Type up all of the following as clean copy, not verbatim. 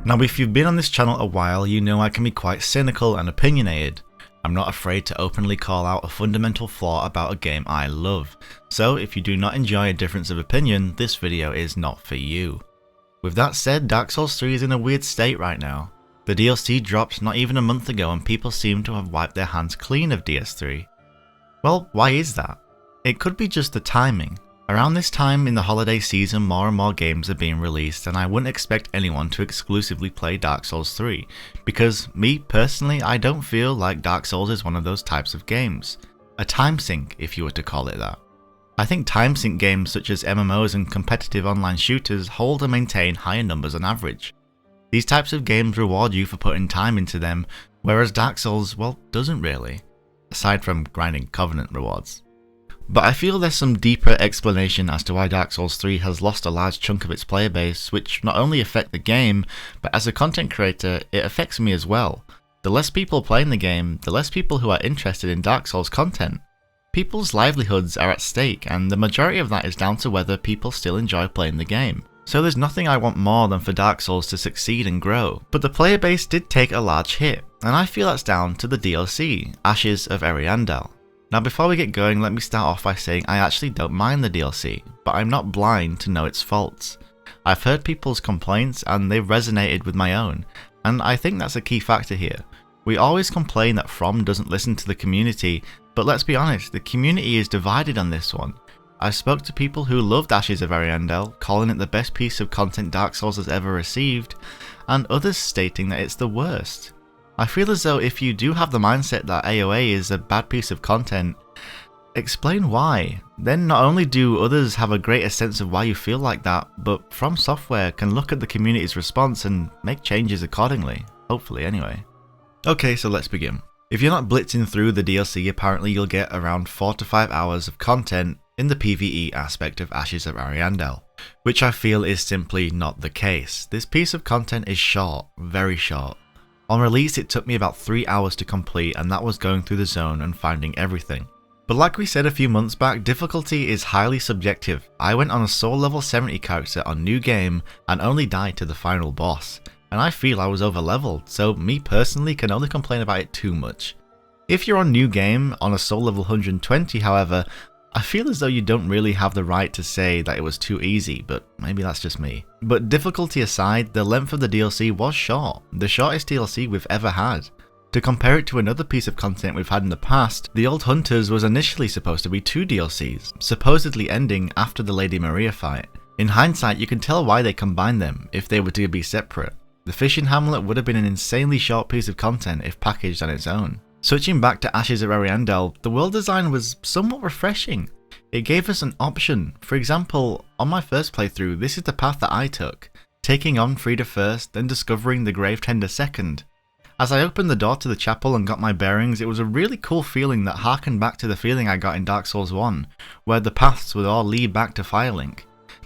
Now if you've been on this channel a while, you know I can be quite cynical and opinionated. I'm not afraid to openly call out a fundamental flaw about a game I love, so if you do not enjoy a difference of opinion, this video is not for you. With that said, Dark Souls 3 is in a weird state right now. The DLC dropped not even a month ago and people seem to have wiped their hands clean of DS3. Well, why is that? It could be just the timing. Around this time in the holiday season, more and more games are being released, and I wouldn't expect anyone to exclusively play Dark Souls 3, because me personally, I don't feel like Dark Souls is one of those types of games. A time sink, if you were to call it that. I think time sink games such as MMOs and competitive online shooters hold and maintain higher numbers on average. These types of games reward you for putting time into them, whereas Dark Souls, well, doesn't really, aside from grinding Covenant rewards. But I feel there's some deeper explanation as to why Dark Souls 3 has lost a large chunk of its player base, which not only affect the game, but as a content creator, it affects me as well. The less people playing the game, the less people who are interested in Dark Souls content. People's livelihoods are at stake, and the majority of that is down to whether people still enjoy playing the game. So there's nothing I want more than for Dark Souls to succeed and grow. But the player base did take a large hit, and I feel that's down to the DLC, Ashes of Ariandel. Now before we get going, let me start off by saying I actually don't mind the DLC, but I'm not blind to know its faults. I've heard people's complaints and they've resonated with my own, and I think that's a key factor here. We always complain that From doesn't listen to the community, but let's be honest, the community is divided on this one. I spoke to people who loved Ashes of Ariandel, calling it the best piece of content Dark Souls has ever received, and others stating that it's the worst. I feel as though if you do have the mindset that AoA is a bad piece of content, explain why. Then not only do others have a greater sense of why you feel like that, but From Software can look at the community's response and make changes accordingly. Hopefully anyway. Okay, so let's begin. If you're not blitzing through the DLC, apparently you'll get around 4 to 5 hours of content in the PvE aspect of Ashes of Ariandel, which I feel is simply not the case. This piece of content is short, very short. On release it took me about 3 hours to complete, and that was going through the zone and finding everything. But like we said a few months back, difficulty is highly subjective. I went on a soul level 70 character on new game and only died to the final boss, and I feel I was over leveled, so me personally can only complain about it too much. If you're on new game on a soul level 120 however, I feel as though you don't really have the right to say that it was too easy, but maybe that's just me. But difficulty aside, the length of the DLC was short, the shortest DLC we've ever had. To compare it to another piece of content we've had in the past, The Old Hunters was initially supposed to be 2 DLCs, supposedly ending after the Lady Maria fight. In hindsight, you can tell why they combined them if they were to be separate. The Fishing Hamlet would have been an insanely short piece of content if packaged on its own. Switching back to Ashes of Ariandel, the world design was somewhat refreshing. It gave us an option. For example, on my first playthrough, this is the path that I took, taking on Frida first, then discovering the Gravetender second. As I opened the door to the chapel and got my bearings, it was a really cool feeling that harkened back to the feeling I got in Dark Souls 1, where the paths would all lead back to Firelink.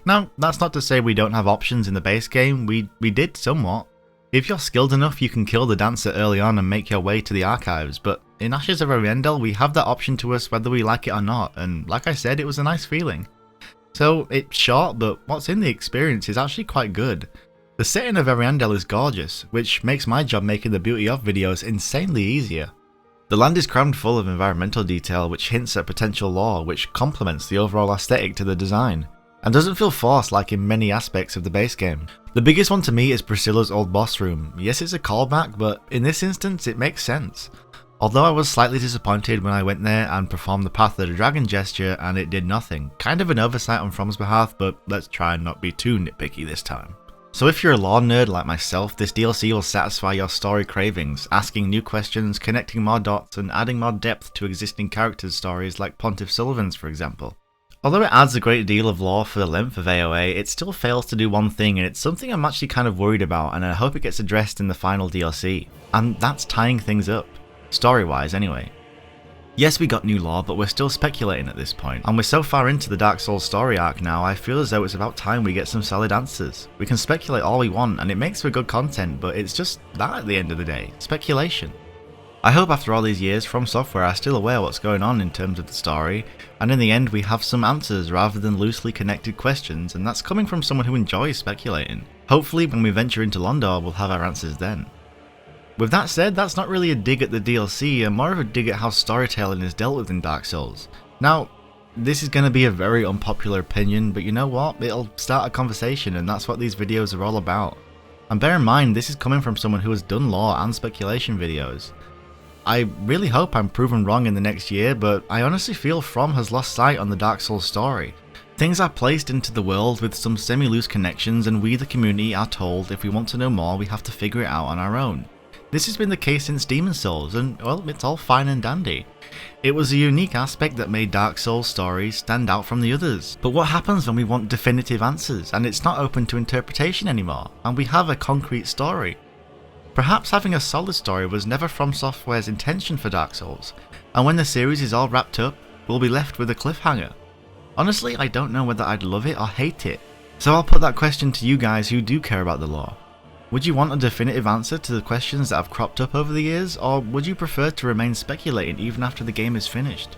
Now, that's not to say we don't have options in the base game, we did somewhat. If you're skilled enough, you can kill the dancer early on and make your way to the archives, but in Ashes of Ariandel we have that option to us whether we like it or not, and like I said, it was a nice feeling. So it's short, but what's in the experience is actually quite good. The setting of Ariandel is gorgeous, which makes my job making the beauty of videos insanely easier. The land is crammed full of environmental detail which hints at potential lore, which complements the overall aesthetic to the design, and doesn't feel forced like in many aspects of the base game. The biggest one to me is Priscilla's old boss room. Yes, it's a callback, but in this instance it makes sense. Although I was slightly disappointed when I went there and performed the Path of the Dragon gesture and it did nothing. Kind of an oversight on From's behalf, but let's try and not be too nitpicky this time. So if you're a lore nerd like myself, this DLC will satisfy your story cravings, asking new questions, connecting more dots, and adding more depth to existing characters' stories like Pontiff Sullivan's for example. Although it adds a great deal of lore for the length of AoA, it still fails to do one thing, and it's something I'm actually kind of worried about, and I hope it gets addressed in the final DLC. And that's tying things up. Story-wise anyway. Yes, we got new lore, but we're still speculating at this point, and we're so far into the Dark Souls story arc now, I feel as though it's about time we get some solid answers. We can speculate all we want, and it makes for good content, but it's just that at the end of the day, speculation. I hope after all these years, From Software are still aware what's going on in terms of the story, and in the end we have some answers rather than loosely connected questions, and that's coming from someone who enjoys speculating. Hopefully when we venture into Londor we'll have our answers then. With that said, that's not really a dig at the DLC, and more of a dig at how storytelling is dealt with in Dark Souls. Now, this is going to be a very unpopular opinion, but you know what? It'll start a conversation, and that's what these videos are all about. And bear in mind, this is coming from someone who has done lore and speculation videos. I really hope I'm proven wrong in the next year, but I honestly feel From has lost sight on the Dark Souls story. Things are placed into the world with some semi-loose connections, and we the community are told if we want to know more we have to figure it out on our own. This has been the case since Demon Souls, and well, it's all fine and dandy. It was a unique aspect that made Dark Souls stories stand out from the others. But what happens when we want definitive answers and it's not open to interpretation anymore, and we have a concrete story? Perhaps having a solid story was never From Software's intention for Dark Souls, and when the series is all wrapped up, we'll be left with a cliffhanger. Honestly, I don't know whether I'd love it or hate it, so I'll put that question to you guys who do care about the lore. Would you want a definitive answer to the questions that have cropped up over the years, or would you prefer to remain speculating even after the game is finished?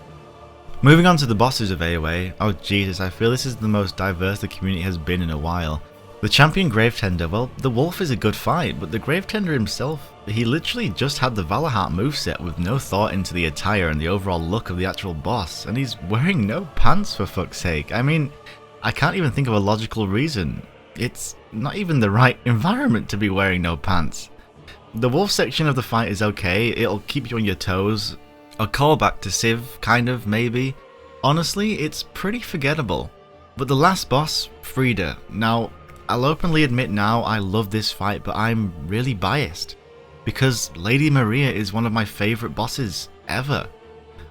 Moving on to the bosses of AoA, oh Jesus, I feel this is the most diverse the community has been in a while. The champion Gravetender, well, the wolf is a good fight, but the Gravetender himself, he literally just had the Valahart moveset with no thought into the attire and the overall look of the actual boss, and he's wearing no pants for fuck's sake. I mean, I can't even think of a logical reason. It's not even the right environment to be wearing no pants. The wolf section of the fight is okay, it'll keep you on your toes. A callback to Civ, kind of, maybe. Honestly, it's pretty forgettable. But the last boss, Frida, now, I'll openly admit now I love this fight, but I'm really biased. Because Lady Maria is one of my favourite bosses, ever.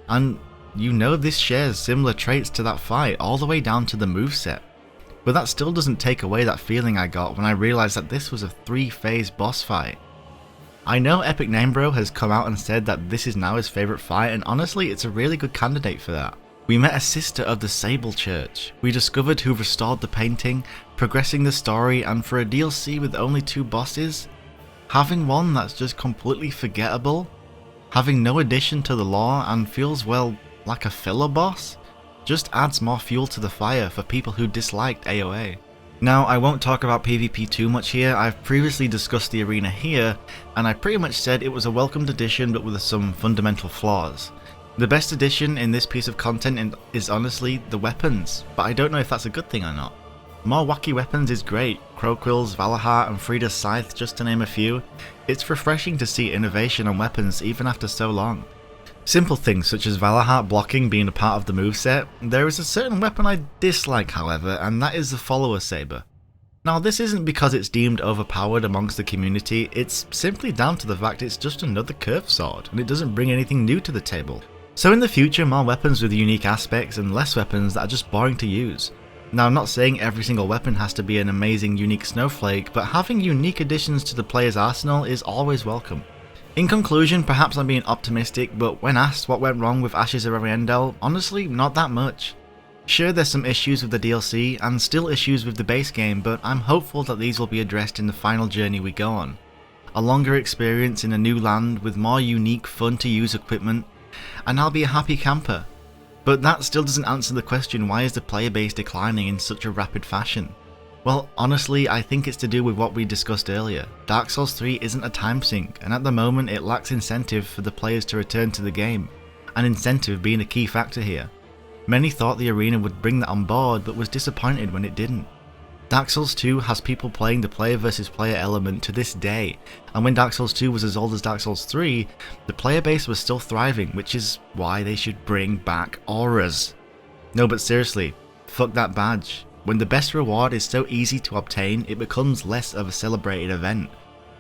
And you know this shares similar traits to that fight, all the way down to the moveset. But that still doesn't take away that feeling I got when I realised that this was a 3-phase boss fight. I know Epic Namebro has come out and said that this is now his favourite fight, and honestly it's a really good candidate for that. We met a sister of the Sable Church, we discovered who restored the painting, progressing the story, and for a DLC with only 2 bosses, having one that's just completely forgettable, having no addition to the lore and feels, well, like a filler boss, just adds more fuel to the fire for people who disliked AoA. Now, I won't talk about PvP too much here, I've previously discussed the arena here, and I pretty much said it was a welcomed addition but with some fundamental flaws. The best addition in this piece of content is honestly the weapons, but I don't know if that's a good thing or not. More wacky weapons is great, Crowquill's, Valahart and Frida's Scythe just to name a few. It's refreshing to see innovation on weapons even after so long. Simple things such as Valahart blocking being a part of the moveset. There is a certain weapon I dislike however, and that is the Follower Saber. Now this isn't because it's deemed overpowered amongst the community, it's simply down to the fact it's just another curved sword and it doesn't bring anything new to the table. So in the future, more weapons with unique aspects and less weapons that are just boring to use. Now I'm not saying every single weapon has to be an amazing unique snowflake, but having unique additions to the player's arsenal is always welcome. In conclusion, perhaps I'm being optimistic, but when asked what went wrong with Ashes of Ariandel, honestly not that much. Sure, there's some issues with the DLC and still issues with the base game, but I'm hopeful that these will be addressed in the final journey we go on. A longer experience in a new land with more unique fun to use equipment, and I'll be a happy camper. But that still doesn't answer the question, why is the player base declining in such a rapid fashion? Well, honestly, I think it's to do with what we discussed earlier. Dark Souls 3 isn't a time sink, and at the moment it lacks incentive for the players to return to the game, and incentive being a key factor here. Many thought the arena would bring that on board, but was disappointed when it didn't. Dark Souls 2 has people playing the player versus player element to this day, and when Dark Souls 2 was as old as Dark Souls 3, the player base was still thriving, which is why they should bring back auras. No, but seriously, fuck that badge. When the best reward is so easy to obtain, it becomes less of a celebrated event.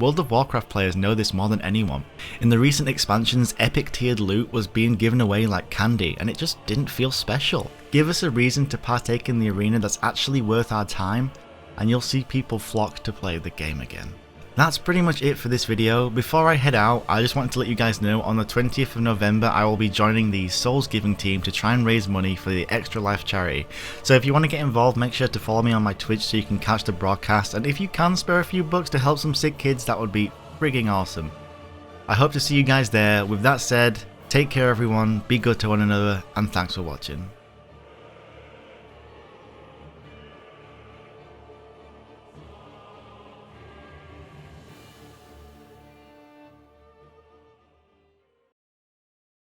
World of Warcraft players know this more than anyone. In the recent expansions, epic tiered loot was being given away like candy, and it just didn't feel special. Give us a reason to partake in the arena that's actually worth our time, and you'll see people flock to play the game again. That's pretty much it for this video. Before I head out, I just wanted to let you guys know on the 20th of November I will be joining the Souls Giving team to try and raise money for the Extra Life charity. So if you want to get involved, make sure to follow me on my Twitch so you can catch the broadcast, and if you can spare a few bucks to help some sick kids, that would be frigging awesome. I hope to see you guys there. With that said, take care everyone, be good to one another, and thanks for watching.